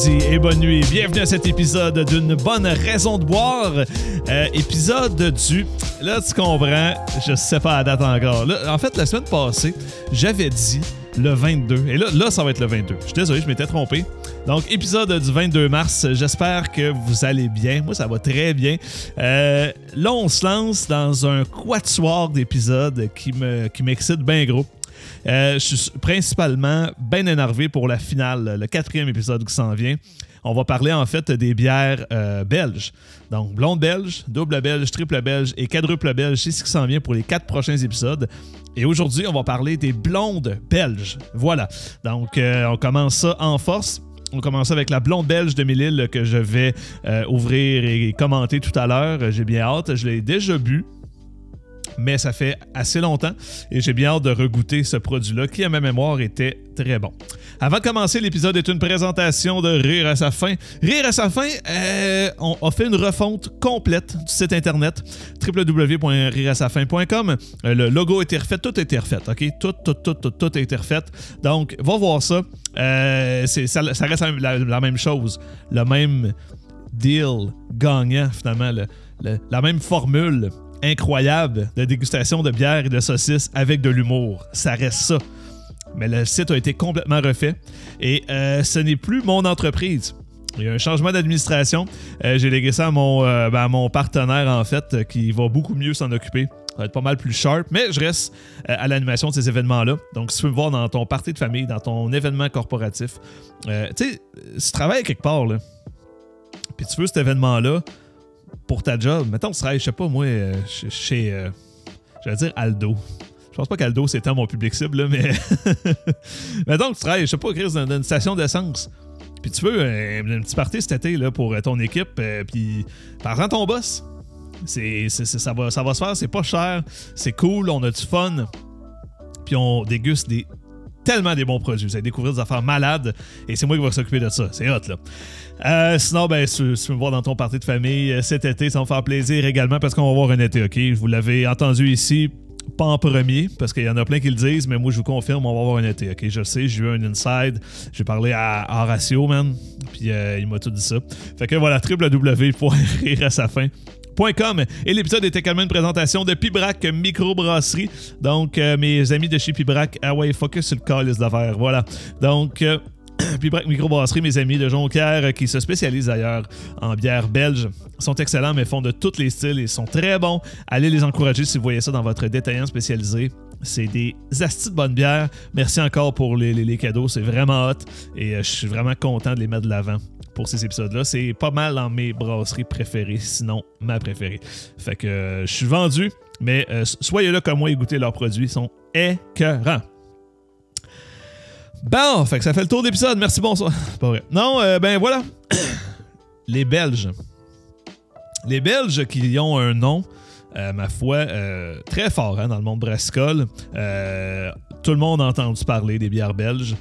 après-midi et bonne nuit. Bienvenue à cet épisode d'une bonne raison de boire. Épisode du... Là, tu comprends, je sais pas la date encore. Là, en fait, la semaine passée, j'avais dit le 22. Et là, ça va être le 22. Je suis désolé, je m'étais trompé. Donc, épisode du 22 mars. J'espère que vous allez bien. Moi, ça va très bien. Là, on se lance dans un quatuor d'épisodes qui m'excite bien gros. Je suis principalement bien énervé pour la finale, le 4e épisode qui s'en vient. On va parler en fait des bières belges. Donc, blonde belge, double belge, triple belge et quadruple belge. C'est ce qui s'en vient pour les 4 prochains épisodes. Et aujourd'hui, on va parler des blondes belges. Voilà. Donc, on commence ça en force. On commence avec la blonde belge de Mélile que je vais ouvrir et commenter tout à l'heure. J'ai bien hâte. Je l'ai déjà bu. Mais ça fait assez longtemps et j'ai bien hâte de regoûter ce produit-là qui, à ma mémoire, était très bon. Avant de commencer, l'épisode est une présentation de Rire à sa fin. Rire à sa fin, on a fait une refonte complète du site internet www.rireasafin.com. Le logo a été refait, tout a été refait, OK? Tout a été refait. Donc, va voir ça. Ça reste la même chose. Le même deal gagnant, finalement. La même formule incroyable de dégustation de bière et de saucisses avec de l'humour. Ça reste ça. Mais le site a été complètement refait et ce n'est plus mon entreprise. Il y a un changement d'administration. J'ai légué ça à mon partenaire, en fait, qui va beaucoup mieux s'en occuper. Ça va être pas mal plus sharp, mais je reste à l'animation de ces événements-là. Donc, si tu veux me voir dans ton party de famille, dans ton événement corporatif, tu sais, si tu travailles quelque part, là, puis tu veux cet événement-là, pour ta job, mettons que tu travailles, je sais pas moi, chez, j'allais dire Aldo. Je pense pas qu'Aldo c'est tant mon public cible, là, mais mettons que tu travailles, je sais pas, Chris, dans une station d'essence. Puis tu veux un petit party cet été là, pour ton équipe, puis par exemple ton boss. Ça va se faire, c'est pas cher, c'est cool, on a du fun. Puis on déguste tellement des bons produits. Vous allez découvrir des affaires malades et c'est moi qui vais s'occuper de ça. C'est hot, là. Sinon, ben, si tu veux me voir dans ton party de famille cet été, ça va me faire plaisir également parce qu'on va avoir un été, OK? Vous l'avez entendu ici, pas en premier, parce qu'il y en a plein qui le disent, mais moi, je vous confirme, on va avoir un été, OK? Je le sais, j'ai eu un inside, j'ai parlé à Horacio, man, puis il m'a tout dit ça. Fait que voilà, www.rireasafin.com. Et l'épisode était également une présentation de Pibrac Microbrasserie. Donc, mes amis de chez Pibrac, ah ouais, focus sur le calice de verre. Voilà. Donc, Pibrac Microbrasserie, mes amis de Jonquière, qui se spécialisent d'ailleurs en bière belge, sont excellents, mais font de tous les styles et sont très bons. Allez les encourager si vous voyez ça dans votre détaillant spécialisé. C'est des astis de bonne bière. Merci encore pour les cadeaux, c'est vraiment hot. Et je suis vraiment content de les mettre de l'avant. Pour ces épisodes-là, c'est pas mal dans mes brasseries préférées, sinon ma préférée. Fait que je suis vendu, mais soyez là comme moi et goûtez leurs produits, ils sont écœurants. Bon, fait que ça fait le tour d'épisode, merci, bonsoir. C'est pas vrai. Non, ben voilà. Les Belges. Les Belges qui ont un nom, ma foi, très fort hein, dans le monde brassicole. Tout le monde a entendu parler des bières belges.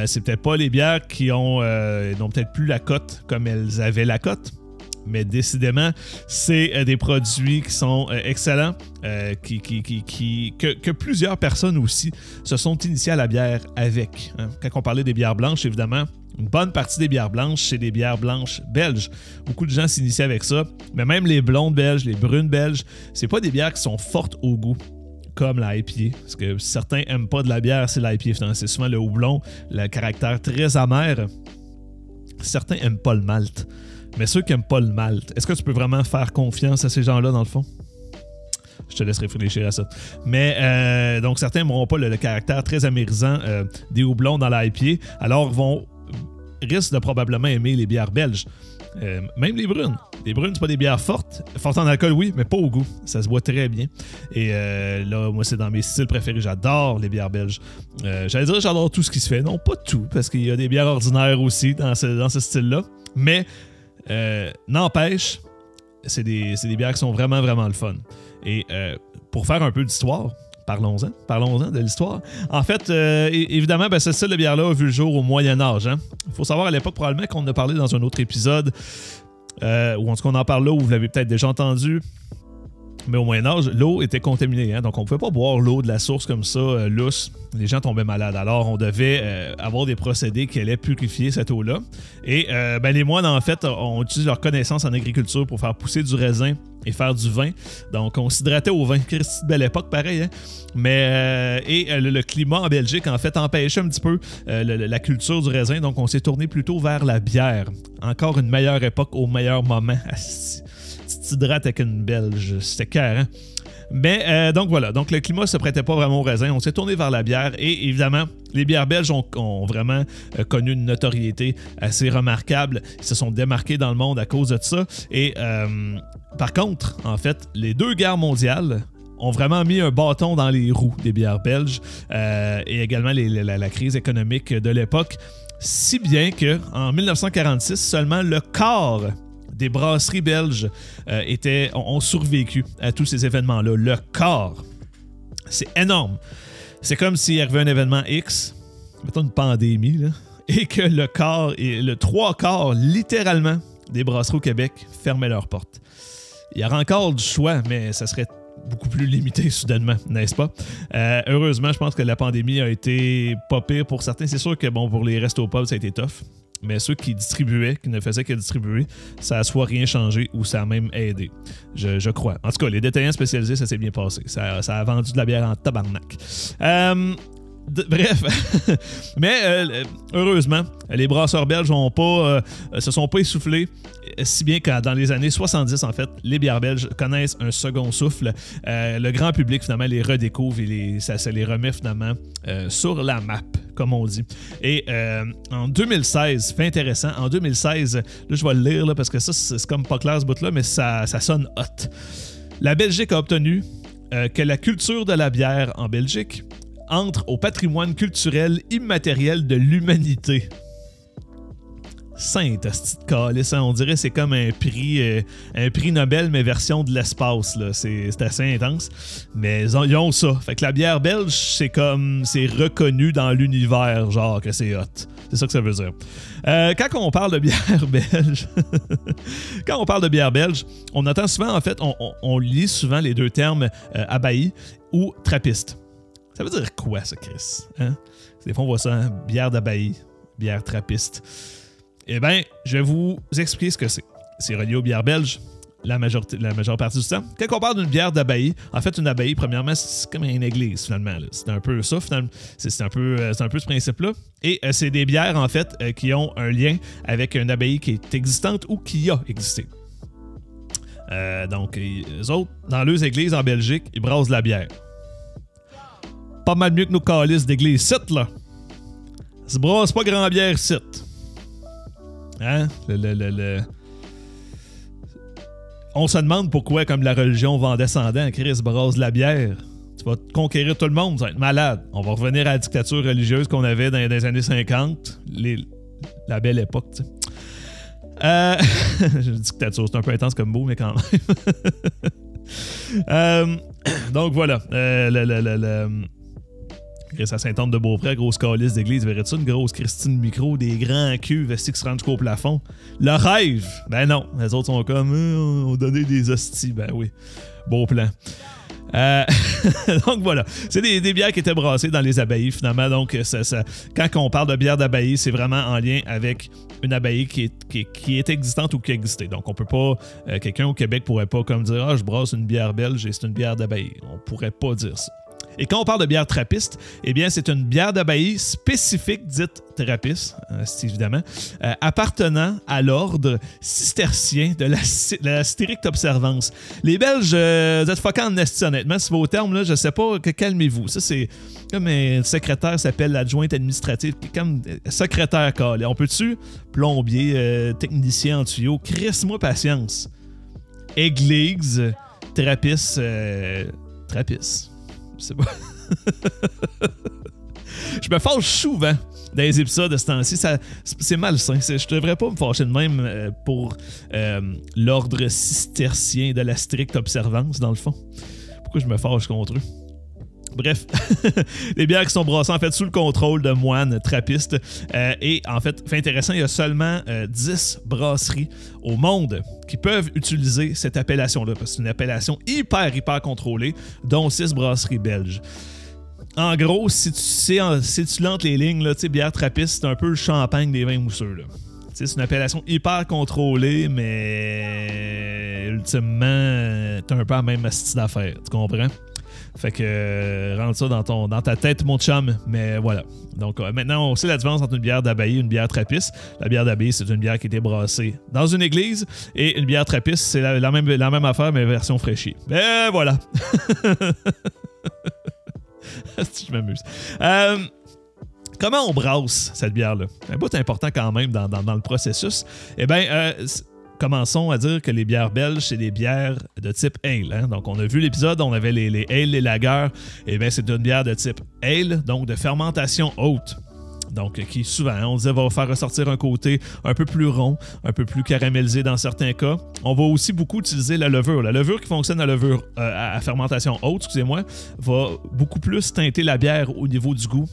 C'est peut-être pas les bières qui n'ont peut-être plus la cote comme elles avaient la cote, mais décidément, c'est des produits qui sont excellents, que plusieurs personnes aussi se sont initiées à la bière avec. Hein. Quand on parlait des bières blanches, évidemment, une bonne partie des bières blanches, c'est des bières blanches belges. Beaucoup de gens s'initient avec ça, mais même les blondes belges, les brunes belges, c'est pas des bières qui sont fortes au goût. Comme la IPA, parce que certains n'aiment pas de la bière, c'est la IPA. C'est souvent le houblon, le caractère très amer. Certains n'aiment pas le malt. Mais ceux qui n'aiment pas le malt, est-ce que tu peux vraiment faire confiance à ces gens-là, dans le fond? Je te laisse réfléchir à ça. Mais, donc, certains n'aimeront pas le caractère très amérisant des houblons dans la IPA, alors risquent de probablement aimer les bières belges. Même les brunes. Les brunes, c'est pas des bières fortes. Fortes en alcool, oui, mais pas au goût. Ça se boit très bien. Et là, moi, c'est dans mes styles préférés. J'adore les bières belges. J'allais dire j'adore tout ce qui se fait. Non, pas tout, parce qu'il y a des bières ordinaires aussi dans ce style-là. Mais, n'empêche, c'est des bières qui sont vraiment, vraiment le fun. Et pour faire un peu d'histoire, parlons-en de l'histoire. En fait, évidemment, ben, ce style de bière-là a vu le jour au Moyen-Âge. Hein? Il faut savoir à l'époque, probablement, qu'on en a parlé dans un autre épisode, ou en tout cas, on en parle là, où vous l'avez peut-être déjà entendu. mais au Moyen-Âge, l'eau était contaminée. Hein, donc, on ne pouvait pas boire l'eau de la source comme ça, lousse. Les gens tombaient malades. Alors, on devait avoir des procédés qui allaient purifier cette eau-là. Et les moines, en fait, ont utilisé leur connaissance en agriculture pour faire pousser du raisin et faire du vin. Donc, on s'hydratait au vin. Christy, belle époque, pareil. Hein? Mais le climat en Belgique, en fait, empêchait un petit peu la culture du raisin. Donc, on s'est tourné plutôt vers la bière. Encore une meilleure époque au meilleur moment. Tu t'hydrates avec une Belge. C'était carré. Mais donc voilà, donc le climat se prêtait pas vraiment au raisin. On s'est tourné vers la bière et évidemment, les bières belges ont vraiment connu une notoriété assez remarquable. Ils se sont démarqués dans le monde à cause de ça. Et par contre, en fait, les 2 guerres mondiales ont vraiment mis un bâton dans les roues des bières belges et également la crise économique de l'époque. Si bien qu'en 1946, seulement le quart des brasseries belges ont survécu à tous ces événements-là. Le quart. C'est énorme. C'est comme s'il y avait un événement X, mettons une pandémie, là, et que le 3/4, littéralement, des brasseries au Québec fermaient leurs portes. Il y aura encore du choix, mais ça serait beaucoup plus limité soudainement, n'est-ce pas? Heureusement, je pense que la pandémie a été pas pire pour certains. C'est sûr que bon, pour les restos pubs, ça a été tough. Mais ceux qui distribuaient, qui ne faisaient que distribuer, ça a soit rien changé ou ça a même aidé. Je crois. En tout cas, les détaillants spécialisés, ça s'est bien passé. Ça a vendu de la bière en tabarnak. Bref, mais heureusement, les brasseurs belges se sont pas essoufflés, si bien que dans les années 70, en fait, les bières belges connaissent un second souffle. Le grand public, finalement, les redécouvre et ça les remet finalement sur la map, comme on dit. Et en 2016, fait intéressant, en 2016, là je vais le lire là, parce que ça, c'est comme pas clair ce bout-là, mais ça sonne hot. La Belgique a obtenu que la culture de la bière en Belgique entre au patrimoine culturel immatériel de l'humanité. Sainte hostie de calice, hein? On dirait que c'est comme un prix Nobel, mais version de l'espace. Là. C'est assez intense. Mais ils ont ça. Fait que la bière belge, c'est reconnu dans l'univers, genre que c'est hot. C'est ça que ça veut dire. Quand on parle de bière belge, on entend souvent, en fait, on lit souvent les 2 termes abbaye ou trappiste. Ça veut dire quoi, ça, Chris? Hein? Des fois, on voit ça, hein? Bière d'abbaye, bière trappiste. Eh bien, je vais vous expliquer ce que c'est. C'est relié aux bières belges la majeure partie du temps. Quand on parle d'une bière d'abbaye, en fait, une abbaye, premièrement, c'est comme une église, finalement. Là. C'est un peu ça, finalement. C'est un peu ce principe-là. Et c'est des bières, en fait, qui ont un lien avec une abbaye qui est existante ou qui a existé. Donc, eux autres, dans leurs églises en Belgique, ils brassent de la bière. Pas mal mieux que nos calices d'église site, là. Se brasse pas grand bière site. Hein? On se demande pourquoi, comme la religion va en descendant, Christ brasse de la bière. Tu vas conquérir tout le monde, tu vas être malade. On va revenir à la dictature religieuse qu'on avait dans les années 50. La belle époque, tu sais. Dictature, c'est un peu intense comme mot, mais quand même. Donc voilà. À Saint-Anne-de-Beaupré, grosse calice d'église, verrais-tu une grosse Christine micro, des grands culs vestis qui se rendent jusqu'au plafond? Le rêve! Ben non, les autres sont comme on donnait des hosties, ben oui. Beau plan. Donc voilà, c'est des bières qui étaient brassées dans les abbayes finalement. Donc quand on parle de bière d'abbaye, c'est vraiment en lien avec une abbaye qui est existante ou qui existait. Donc on peut pas, quelqu'un au Québec pourrait pas comme dire je brasse une bière belge et c'est une bière d'abbaye. On pourrait pas dire ça. Et quand on parle de bière trappiste, eh bien, c'est une bière d'abbaye spécifique dite trappiste, c'est évidemment, appartenant à l'ordre cistercien de la stricte observance. Les Belges, vous êtes fuckants en esti, honnêtement. Si vos termes, là, je sais pas, calmez-vous. Ça, c'est comme un secrétaire s'appelle l'adjointe administrative, comme secrétaire calé. On peut-tu, plombier, technicien en tuyau, crisse-moi patience. Église, trappiste, trappiste. C'est pas. Je me fâche souvent dans les épisodes de ce temps-ci. C'est malsain. Je devrais pas me fâcher de même pour l'ordre cistercien de la stricte observance, dans le fond. Pourquoi je me fâche contre eux? Bref, les bières qui sont brassées en fait sous le contrôle de moines trappistes. Et en fait, fait intéressant, il y a seulement 10 brasseries au monde qui peuvent utiliser cette appellation-là, parce que c'est une appellation hyper contrôlée, dont 6 brasseries belges. En gros, si tu lances les lignes, là, bière trappiste, c'est un peu le champagne des vins mousseux. Là. C'est une appellation hyper contrôlée, mais ultimement, t'as un peu la même style d'affaires, tu comprends? Fait que rentre ça dans ta tête, mon chum. Mais voilà. Donc maintenant, on sait la différence entre une bière d'abbaye et une bière trappiste. La bière d'abbaye, c'est une bière qui était brassée dans une église. Et une bière trappiste, c'est la même affaire, mais version fraîchie. Ben voilà. Je m'amuse. Comment on brasse cette bière-là? Un bout important quand même dans le processus. Eh bien, commençons à dire que les bières belges, c'est des bières de type ale. Hein? Donc, on a vu l'épisode, on avait les ale, les lagers. Eh bien, c'est une bière de type ale, donc de fermentation haute. Donc, qui souvent, on disait, va faire ressortir un côté un peu plus rond, un peu plus caramélisé dans certains cas. On va aussi beaucoup utiliser la levure. La levure qui fonctionne à levure à fermentation haute, excusez-moi, va beaucoup plus teinter la bière au niveau du goût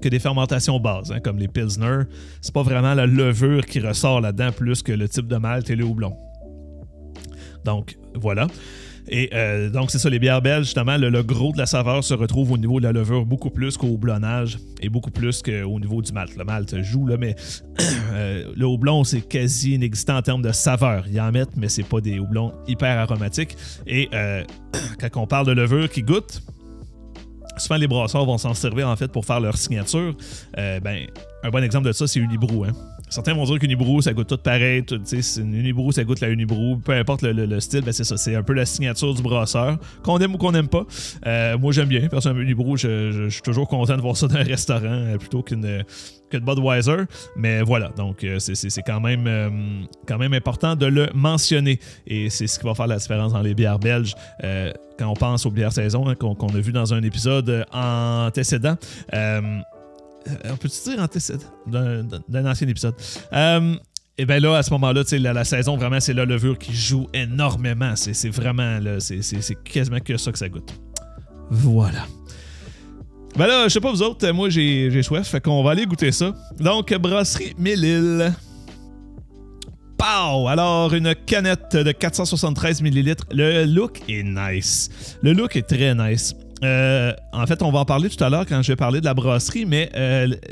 que des fermentations bases, hein, comme les Pilsner. C'est pas vraiment la levure qui ressort là-dedans plus que le type de malt et le houblon. Donc, voilà. Et donc, c'est ça, les bières belges, justement, le gros de la saveur se retrouve au niveau de la levure beaucoup plus qu'au houblonnage et beaucoup plus qu'au niveau du malt. Le malt joue, là, mais le houblon, c'est quasi inexistant en termes de saveur. Ils en mettent, mais c'est pas des houblons hyper aromatiques. Et quand on parle de levure qui goûte, souvent, les brasseurs vont s'en servir en fait pour faire leur signature. Un bon exemple de ça, c'est Unibrou. Hein. Certains vont dire qu'Unibrou, ça goûte tout pareil. Une Unibrou, ça goûte la Unibrou. Peu importe le style, ben c'est ça. C'est un peu la signature du brasseur. Qu'on aime ou qu'on n'aime pas. Moi, j'aime bien. Personnellement, Unibrou, je suis toujours content de voir ça dans un restaurant plutôt que de Budweiser. Mais voilà. Donc, c'est quand même important de le mentionner. Et c'est ce qui va faire la différence dans les bières belges. Quand on pense aux bières saison, hein, qu'on a vu dans un épisode antécédent. On peut-tu dire antécédent d'un ancien épisode? Et bien là, à ce moment-là, la saison, vraiment, c'est la levure qui joue énormément. C'est vraiment, là, c'est quasiment que ça que ça goûte. Voilà. Ben là, je sais pas vous autres, moi j'ai soif, fait qu'on va aller goûter ça. Donc, brasserie Mille-Îles. Pow! Alors, une canette de 473 ml. Le look est nice. Le look est très nice. En fait, on va en parler tout à l'heure quand je vais parler de la brasserie, mais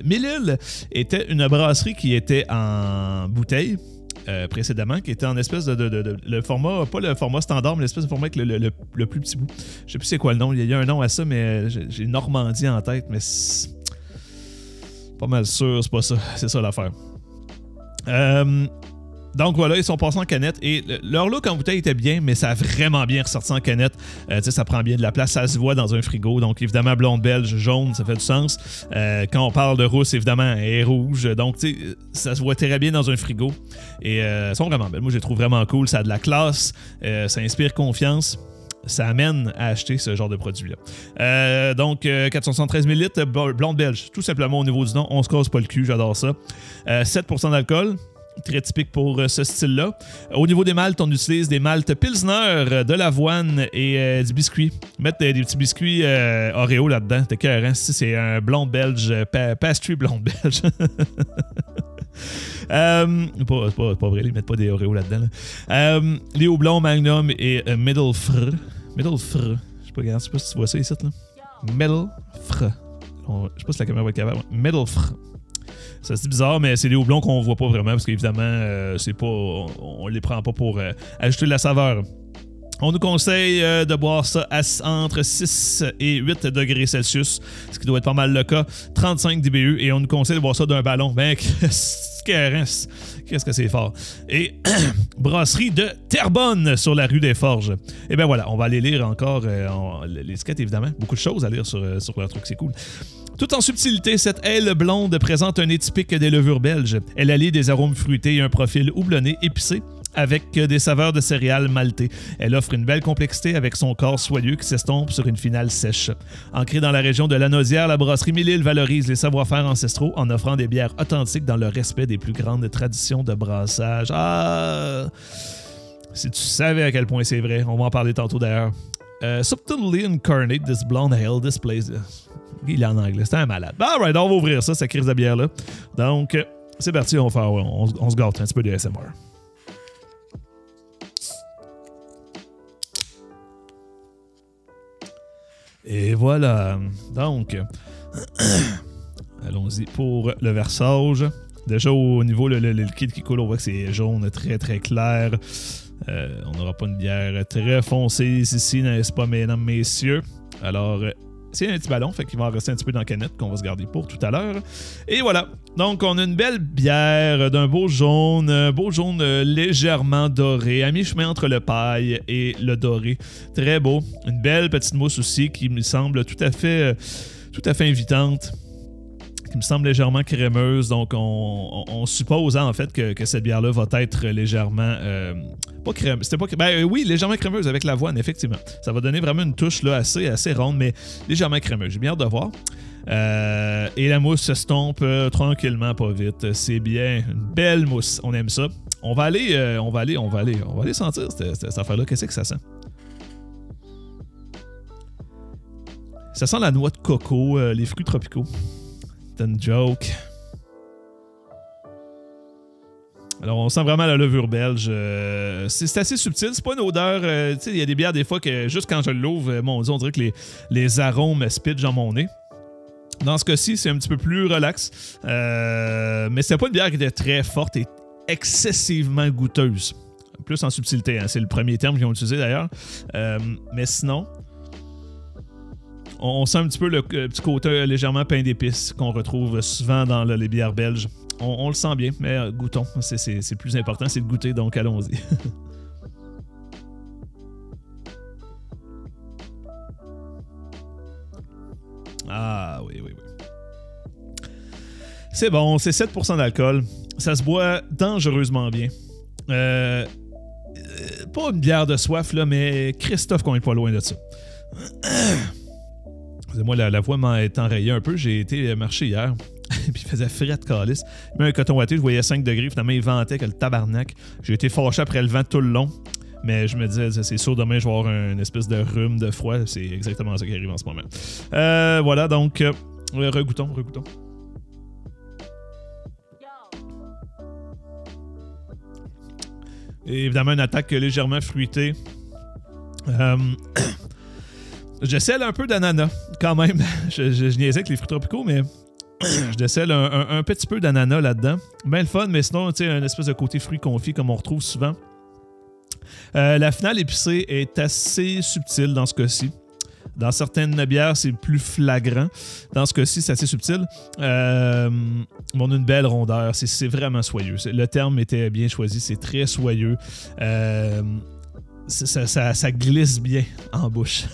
Mille-Îles était une brasserie qui était en bouteille précédemment, qui était en espèce de le format, pas le format standard, mais l'espèce de format avec le plus petit bout. Je sais plus c'est quoi le nom, il y a un nom à ça, mais j'ai Normandie en tête, mais c'est pas mal sûr, c'est pas ça, c'est ça l'affaire. Donc voilà, ils sont passés en canette et leur look en bouteille était bien, mais ça a vraiment bien ressorti en canette. Ça prend bien de la place, ça se voit dans un frigo. Donc évidemment, blonde belge, jaune, ça fait du sens. Quand on parle de rousse, évidemment, elle est rouge. Donc ça se voit très bien dans un frigo. Et elles sont vraiment belles. Moi, je les trouve vraiment cool. Ça a de la classe, ça inspire confiance. Ça amène à acheter ce genre de produit-là. Donc, 473 ml, blonde belge, tout simplement au niveau du nom. On se casse pas le cul, j'adore ça. 7% d'alcool. Très typique pour ce style-là. Au niveau des maltes, on utilise des maltes Pilsner, de l'avoine et du biscuit. Mettre des petits biscuits Oreo là-dedans, c'est écœurant. C'est un blonde belge, pastry blonde belge. Pas vrai, ils mettent pas des Oreo là-dedans. Là. Les houblons Magnum et Middelfre. Middelfre. Je sais pas si tu vois ça ici. Là. Middelfre. Je sais pas si la caméra va être capable. Middelfre. Ça se dit bizarre, mais c'est des houblons qu'on voit pas vraiment parce qu'évidemment, c'est pas, on les prend pas pour ajouter de la saveur. On nous conseille de boire ça entre 6 et 8 degrés Celsius, ce qui doit être pas mal le cas. 35 dBU, et on nous conseille de boire ça d'un ballon. Ben, qu'est-ce que c'est fort. Et brasserie de Terrebonne sur la rue des Forges. Et bien voilà, on va aller lire encore l'étiquette, évidemment. Beaucoup de choses à lire sur leur truc, c'est cool. Tout en subtilité, cette aile blonde présente un nez typique des levures belges. Elle allie des arômes fruités et un profil houblonné épicé avec des saveurs de céréales maltées. Elle offre une belle complexité avec son corps soyeux qui s'estompe sur une finale sèche. Ancrée dans la région de Lanaudière, la brasserie Mille-Îles valorise les savoir-faire ancestraux en offrant des bières authentiques dans le respect des plus grandes traditions de brassage. Ah! Si tu savais à quel point c'est vrai, on va en parler tantôt d'ailleurs. Subtly Incarnate, this blonde ale, this place. Il est en anglais, c'est un malade. Alright, on va ouvrir ça, cette crise de bière-là. Donc, c'est parti, on se gâte un petit peu de ASMR. Et voilà. Donc, allons-y pour le versage. Déjà, au niveau le liquide qui coule, on voit que c'est jaune, très très clair. On n'aura pas une bière très foncée ici, n'est-ce pas, mesdames, messieurs? Alors, c'est un petit ballon, fait qu'il va en rester un petit peu dans la canette qu'on va se garder pour tout à l'heure. Et voilà. Donc, on a une belle bière d'un beau jaune légèrement doré, à mi-chemin entre le paille et le doré. Très beau. Une belle petite mousse aussi qui me semble tout à fait invitante, qui me semble légèrement crémeuse. Donc, on suppose en fait que cette bière-là va être légèrement... pas crémeuse. C'était pas... oui, légèrement crémeuse avec l'avoine, effectivement. Ça va donner vraiment une touche là, assez ronde, mais légèrement crémeuse. J'ai bien hâte de voir. Et la mousse s'estompe tranquillement, pas vite. C'est bien. Une belle mousse. On aime ça. On va aller sentir cette affaire-là. Qu'est-ce que ça sent? Ça sent la noix de coco, les fruits tropicaux. C'est une joke. Alors, on sent vraiment la levure belge. C'est assez subtil. C'est pas une odeur... tu sais, il y a des bières, des fois, que juste quand je l'ouvre, mon Dieu, on dirait que les arômes spitchent dans mon nez. Dans ce cas-ci, c'est un petit peu plus relax. Mais c'est pas une bière qui était très forte et excessivement goûteuse. Plus en subtilité, hein. C'est le premier terme qu'ils ont utilisé, d'ailleurs. Mais sinon... On sent un petit peu le petit côté légèrement pain d'épices qu'on retrouve souvent dans les bières belges. On le sent bien, mais goûtons. C'est plus important, c'est de goûter, donc allons-y. Ah oui. C'est bon, c'est 7% d'alcool. Ça se boit dangereusement bien. Pas une bière de soif, là, mais Christophe qu'on est pas loin de ça. Moi, la voix m'a enrayée un peu. J'ai été marcher hier, puis il faisait fret de calice. Il met un coton ouaté, je voyais 5 degrés. Finalement, il ventait que le tabarnak. J'ai été fâché après le vent tout le long. Mais je me disais, c'est sûr, demain, je vais avoir une espèce de rhume, de froid. C'est exactement ça qui arrive en ce moment. Voilà, donc, regoutons. Et évidemment, une attaque légèrement fruitée. Je décèle un peu d'ananas, quand même. Je niaisais avec les fruits tropicaux, mais je décèle un petit peu d'ananas là-dedans. Ben le fun, mais sinon, tu sais, un espèce de côté fruit confit comme on retrouve souvent. La finale épicée est assez subtile dans ce cas-ci. Dans certaines bières, c'est plus flagrant. Dans ce cas-ci, c'est assez subtil. On a une belle rondeur. C'est vraiment soyeux. Le terme était bien choisi. C'est très soyeux. Ça glisse bien en bouche.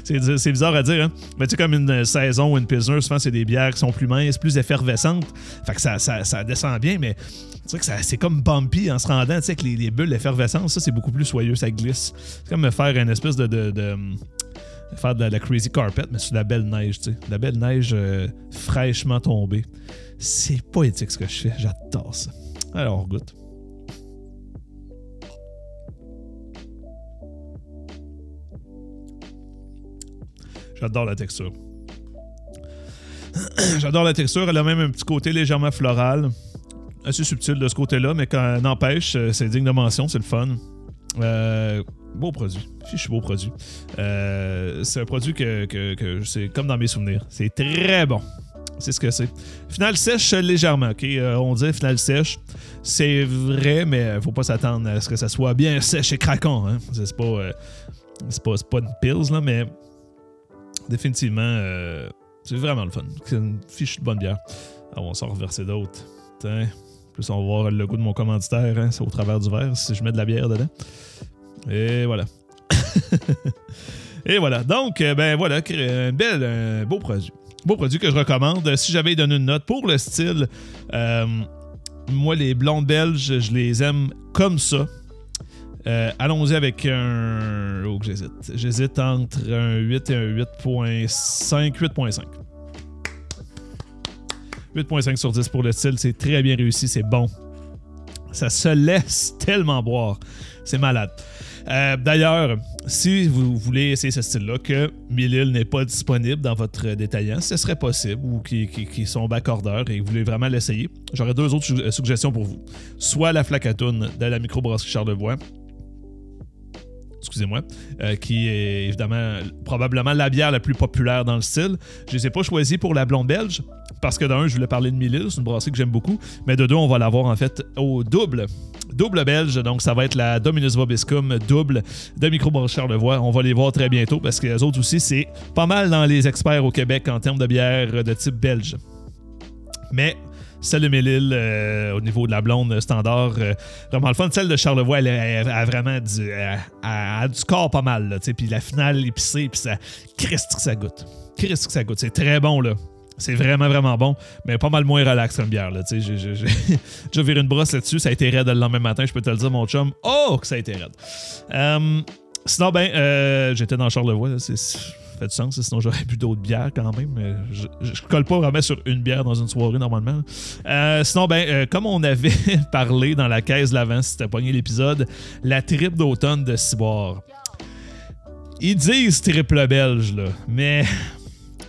c'est bizarre à dire, hein? Mais tu sais, comme une saison ou une pilsner, souvent, c'est des bières qui sont plus minces, plus effervescentes. Fait que ça descend bien, mais tu sais que c'est comme bumpy en se rendant, tu sais, avec les bulles d'effervescence. Ça, c'est beaucoup plus soyeux, ça glisse. C'est comme faire une espèce faire de la crazy carpet, mais sur de la belle neige, tu sais. De la belle neige fraîchement tombée. C'est poétique ce que je fais. J'adore ça. Alors, on goûte. J'adore la texture. J'adore la texture. Elle a même un petit côté légèrement floral. Assez subtil de ce côté-là, mais quand n'empêche, c'est digne de mention, c'est le fun. Beau produit. Fichu beau produit. C'est un produit que c'est comme dans mes souvenirs. C'est très bon. C'est ce que c'est. Finale sèche légèrement, ok? On dit finale sèche. C'est vrai, mais faut pas s'attendre à ce que ça soit bien sèche et craquant. Hein? C'est pas une pills, là, mais définitivement, c'est vraiment le fun. C'est une fiche de bonne bière. Alors, on s'en reverser d'autres. Tiens. Plus on va voir le logo de mon commanditaire, hein, c'est au travers du verre si je mets de la bière dedans. Et voilà. Et voilà. Donc, ben voilà, un beau produit. Beau produit que je recommande. Si j'avais donné une note pour le style, moi, les blondes belges, je les aime comme ça. Allons-y avec un... Oh, que j'hésite. J'hésite entre un 8 et un 8.5. 8.5. 8.5 sur 10 pour le style. C'est très bien réussi. C'est bon. Ça se laisse tellement boire. C'est malade. D'ailleurs, si vous voulez essayer ce style-là, que 1000 îles n'est pas disponible dans votre détaillant, ce serait possible, ou qui sont backordeurs et vous voulez vraiment l'essayer, j'aurais deux autres suggestions pour vous. Soit la Flacatoune de la microbrasserie Charlevoix, excusez-moi, qui est évidemment probablement la bière la plus populaire dans le style. Je ne les ai pas choisis pour la blonde belge, parce que d'un, je voulais parler de 1000 îles, c'est une brasserie que j'aime beaucoup, mais de deux, on va l'avoir en fait au double belge, donc ça va être la Dominus Vobiscum double de microbrasserie Charlevoix. On va les voir très bientôt, parce que les autres aussi, c'est pas mal dans les experts au Québec en termes de bière de type belge. Mais celle de 1000 îles, au niveau de la blonde standard, vraiment le fun. Celle de Charlevoix, elle a vraiment du corps pas mal. Puis la finale épicée, puis ça... Christ que ça goûte. Christ que ça goûte. C'est très bon, là. C'est vraiment, vraiment bon, mais pas mal moins relax comme bière. J'ai déjà viré une brosse là-dessus. Ça a été raide le lendemain matin, je peux te le dire, mon chum. Oh, que ça a été raide. Sinon, j'étais dans Charlevoix. Ça fait du sens, sinon j'aurais bu d'autres bières quand même. Je colle pas vraiment sur une bière dans une soirée normalement. Sinon, comme on avait parlé dans la caisse de l'avant, si c'était pogné l'épisode, la triple d'automne de Ciboire. Ils disent triple belge, là, mais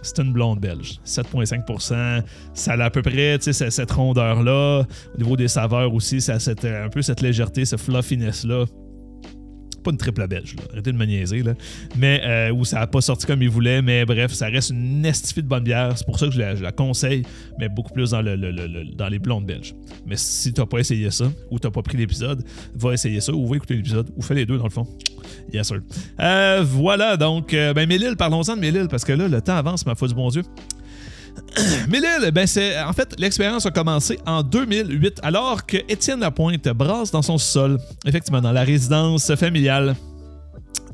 c'est une blonde belge. 7,5%. Ça a à peu près cette rondeur-là. Au niveau des saveurs aussi, ça a un peu cette légèreté, ce fluffiness-là. Pas une triple belge, là. Arrêtez de me niaiser, là. Mais où ça n'a pas sorti comme il voulait, mais bref, ça reste une estifie de bonne bière. C'est pour ça que je la conseille, mais beaucoup plus dans les blondes belges. Mais si t'as pas essayé ça, ou t'as pas pris l'épisode, va essayer ça, ou va écouter l'épisode, ou fais les deux dans le fond. Yes sir. Voilà, donc, 1000 îles, parlons-en de 1000 îles, parce que là, le temps avance, ma foi du bon Dieu. 1000 îles, en fait, l'expérience a commencé en 2008, alors que Étienne Lapointe brasse dans son sol, effectivement, dans la résidence familiale.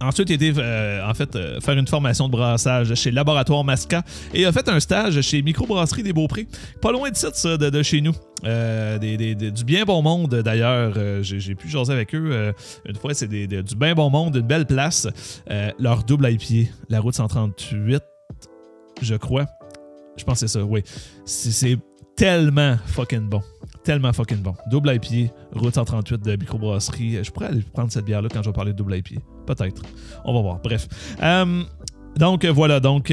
Ensuite, il était faire une formation de brassage chez Laboratoire Masca et a fait un stage chez Microbrasserie des Beauprés, pas loin de ça, de chez nous. Du bien bon monde, d'ailleurs. J'ai pu jaser avec eux une fois. C'est du bien bon monde, une belle place. Leur double IPA, la route 138, je crois. Je pense que c'est ça, oui. C'est tellement fucking bon. Tellement fucking bon. Double IPA, route 138 de microbrasserie. Je pourrais aller prendre cette bière-là quand je vais parler de double IPA. Peut-être. On va voir. Bref. Donc, voilà. Donc,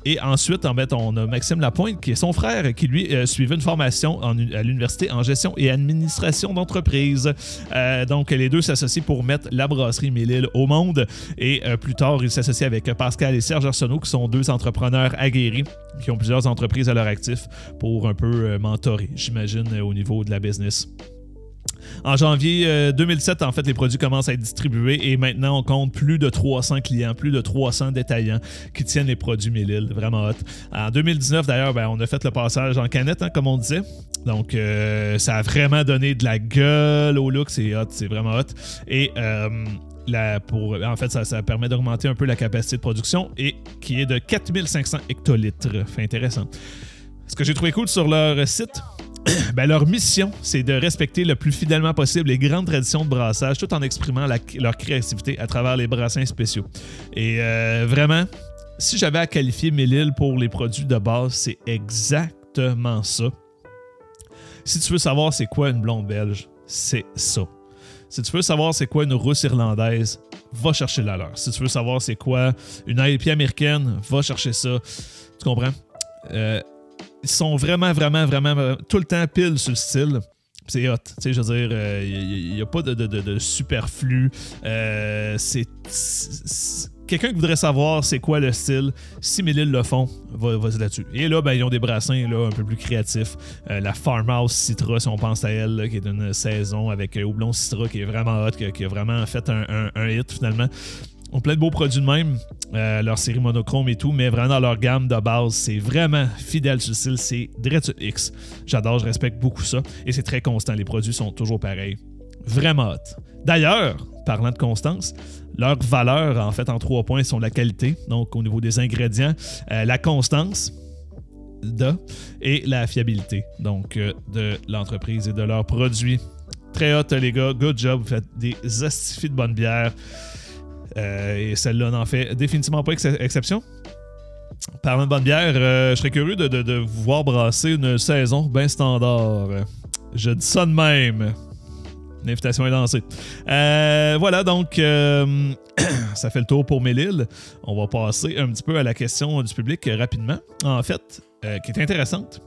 et ensuite, en fait, on a Maxime Lapointe, qui est son frère, qui lui suivait une formation à l'université en gestion et administration d'entreprise. Donc, les deux s'associent pour mettre la brasserie 1000 îles au monde. Et plus tard, ils s'associent avec Pascal et Serge Arsenault, qui sont deux entrepreneurs aguerris, qui ont plusieurs entreprises à leur actif pour un peu mentorer, j'imagine, au niveau de la business. En janvier 2007, en fait, les produits commencent à être distribués et maintenant, on compte plus de 300 clients, plus de 300 détaillants qui tiennent les produits 1000 îles. Vraiment hot. En 2019, d'ailleurs, on a fait le passage en canette, comme on disait. Donc, ça a vraiment donné de la gueule au look. C'est hot, c'est vraiment hot. Et en fait, ça permet d'augmenter un peu la capacité de production et qui est de 4500 hectolitres. Fait intéressant. Ce que j'ai trouvé cool sur leur site, leur mission, c'est de respecter le plus fidèlement possible les grandes traditions de brassage tout en exprimant leur créativité à travers les brassins spéciaux. Et vraiment, si j'avais à qualifier 1000 îles pour les produits de base, c'est exactement ça. Si tu veux savoir c'est quoi une blonde belge, c'est ça. Si tu veux savoir c'est quoi une rousse irlandaise, va chercher la leur. Si tu veux savoir c'est quoi une IPA américaine, va chercher ça. Tu comprends? Ils sont vraiment tout le temps pile sur le style. C'est hot. Tu sais, je veux dire, il n'y a pas de superflu. Quelqu'un qui voudrait savoir c'est quoi le style, si 1000 îles le font, vas-y là-dessus. Et là, ils ont des brassins là, un peu plus créatifs. La Farmhouse Citra, si on pense à elle, là, qui est une saison avec Houblon Citra, qui est vraiment hot, qui a vraiment fait un hit finalement. On a plein de beaux produits de même, leur série monochrome et tout, mais vraiment dans leur gamme de base, c'est vraiment fidèle sur le style, c'est Dread X. J'adore, je respecte beaucoup ça, et c'est très constant, les produits sont toujours pareils. Vraiment hot. D'ailleurs, parlant de constance, leurs valeurs, en fait, en 3 points, sont la qualité, donc au niveau des ingrédients, la constance, et la fiabilité, donc de l'entreprise et de leurs produits. Très hot, les gars, good job, vous faites des astifies de bonne bière. Et celle-là n'en fait définitivement pas exception. Parlant de bonne bière, je serais curieux de vous voir brasser une saison bien standard. Je dis ça de même. L'invitation est lancée. Voilà, donc, ça fait le tour pour Mélile. On va passer un petit peu à la question du public rapidement. En fait, qui est intéressante.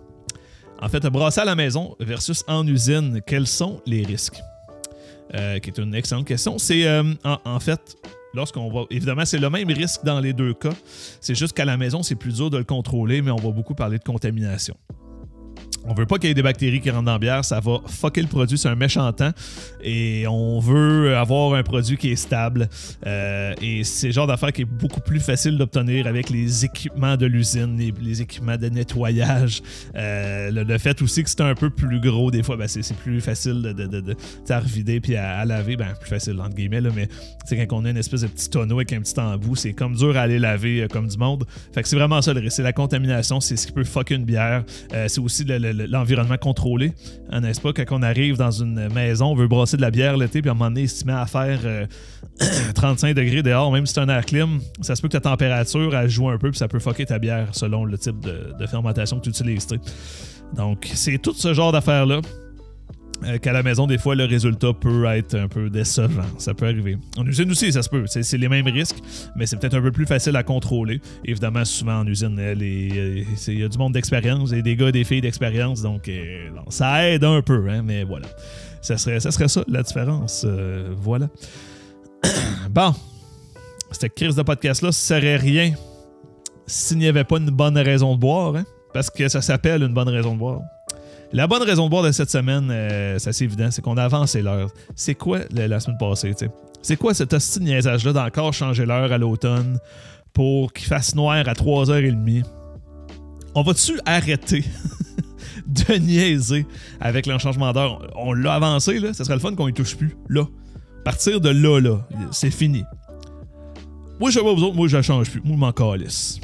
En fait, brasser à la maison versus en usine, quels sont les risques? Qui est une excellente question. C'est, en fait, lorsqu'on va... Évidemment, c'est le même risque dans les deux cas. C'est juste qu'à la maison, c'est plus dur de le contrôler, mais on va beaucoup parler de contamination. On veut pas qu'il y ait des bactéries qui rentrent dans la bière, ça va fucker le produit, c'est un méchant temps. Et on veut avoir un produit qui est stable. Et c'est le genre d'affaire qui est beaucoup plus facile d'obtenir avec les équipements de l'usine, les équipements de nettoyage. Le fait aussi que c'est un peu plus gros, des fois, ben c'est plus facile de revider puis à laver. Ben, plus facile, entre guillemets, là, mais quand on a une espèce de petit tonneau avec un petit embout, c'est comme dur à aller laver comme du monde. Fait que c'est vraiment ça le risque. C'est la contamination, c'est ce qui peut fucker une bière. C'est aussi l'environnement contrôlé, hein, n'est-ce pas? Quand on arrive dans une maison, on veut brasser de la bière l'été, puis à un moment donné, il se met à faire 35 degrés dehors, même si c'est un air clim, ça se peut que ta température, elle joue un peu, puis ça peut fucker ta bière selon le type de fermentation que tu utilises. T'sais. Donc, c'est tout ce genre d'affaires-là qu'à la maison, des fois, le résultat peut être un peu décevant. Ça peut arriver. En usine aussi, ça se peut. C'est les mêmes risques, mais c'est peut-être un peu plus facile à contrôler. Évidemment, souvent en usine, il y a du monde d'expérience, et des gars et des filles d'expérience, donc ça aide un peu, hein, mais voilà. Ça serait ça, la différence. Voilà. Bon. Cette crise de podcast-là, ça serait rien s'il n'y avait pas une bonne raison de boire, hein, parce que ça s'appelle une bonne raison de boire. La bonne raison de boire de cette semaine, c'est assez évident, c'est qu'on a avancé l'heure. C'est quoi la semaine passée, tu sais? C'est quoi cet hostie de niaisage-là d'encore changer l'heure à l'automne pour qu'il fasse noir à 3h30? On va-tu arrêter de niaiser avec le changement d'heure? On l'a avancé, là. Ça serait le fun qu'on y touche plus, là. À partir de là, c'est fini. Moi, je sais pas vous autres, moi, je la change plus. Moi, je m'en calisse.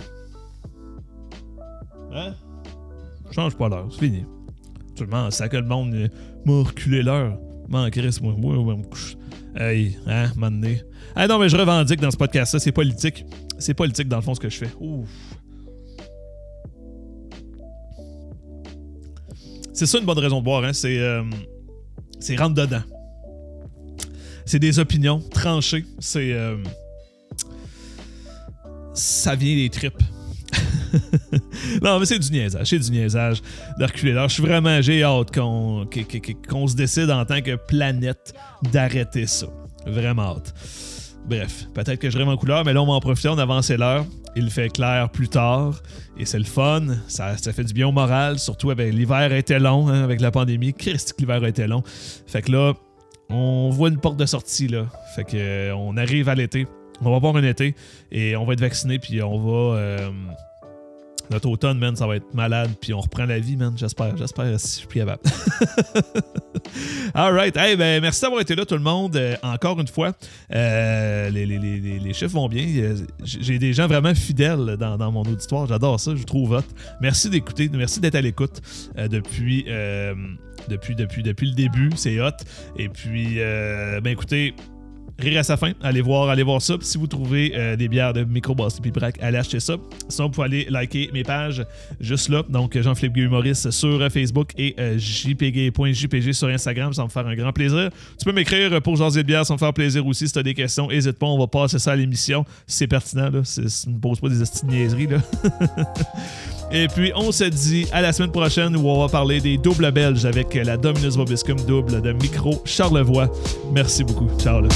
Hein? Je change pas l'heure, c'est fini. Tout le monde, ça que le monde m'a reculé l'heure. M'en crisse, moi, me couche. Hey, hein, m'amener. Ah non, mais je revendique dans ce podcast-là, c'est politique. C'est politique, dans le fond, ce que je fais. Ouf. C'est ça une bonne raison de boire, hein. C'est rentre dedans. C'est des opinions tranchées. C'est. Ça vient des tripes. Non, mais c'est du niaisage. C'est du niaisage de reculer l'heure. J'ai hâte qu'on se décide en tant que planète d'arrêter ça. Vraiment hâte. Bref, peut-être que je rêve en couleur, mais là, on va en profiter. On avance l'heure. Il fait clair plus tard. Et c'est le fun. Ça fait du bien au moral. Surtout avec l'hiver a été long, hein, avec la pandémie. Christ, l'hiver a été long. Fait que là, on voit une porte de sortie, là. Fait que on arrive à l'été. On va avoir un été et on va être vacciné, puis on va... notre automne, man, ça va être malade, puis on reprend la vie, man. J'espère si je suis plus capable. Alright. Hey, ben, merci d'avoir été là, tout le monde. Encore une fois, les chiffres vont bien. J'ai des gens vraiment fidèles dans mon auditoire. J'adore ça, je trouve hot. Merci d'écouter, merci d'être à l'écoute depuis le début. C'est hot. Et puis, ben écoutez... Rire à sa fin, allez voir ça. Puis si vous trouvez des bières de microbrasserie puis braque, allez acheter ça. Sinon, vous pouvez aller liker mes pages juste là. Donc, Jean-Philippe Guy Humoriste sur Facebook et jpg.jpg sur Instagram. Ça va me faire un grand plaisir. Tu peux m'écrire pour jaser de bière, ça va me faire plaisir aussi. Si tu as des questions, n'hésite pas, on va passer ça à l'émission. Si c'est pertinent, là. Ne me pose pas des astuces de niaiseries, là. Et puis, on se dit à la semaine prochaine où on va parler des doubles belges avec la Dominus Vobiscum double de Micro Charlevoix. Merci beaucoup. Ciao, là.